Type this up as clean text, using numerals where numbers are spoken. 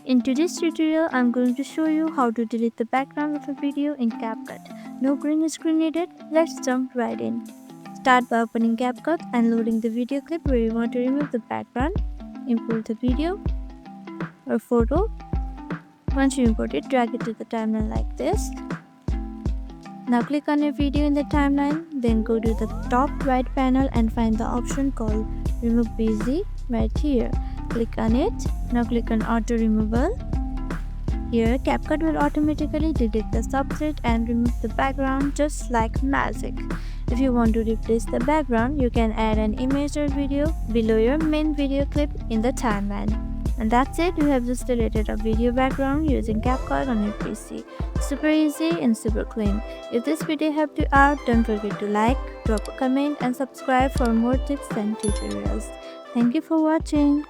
In today's tutorial, I'm going to show you how to delete the background of a video in CapCut. No green screen needed, let's jump right in. Start by opening CapCut and loading the video clip where you want to remove the background. Import the video or photo. Once you import it, drag it to the timeline like this. Now click on your video in the timeline, then go to the top right panel and find the option called Remove Busy right here. Click on it. Now click on Auto Removal. Here, CapCut will automatically delete the subject and remove the background just like magic. If you want to replace the background, you can add an image or video below your main video clip in the timeline. And that's it, you have just deleted a video background using CapCut on your PC. Super easy and super clean. If this video helped you out, don't forget to like, drop a comment and subscribe for more tips and tutorials. Thank you for watching.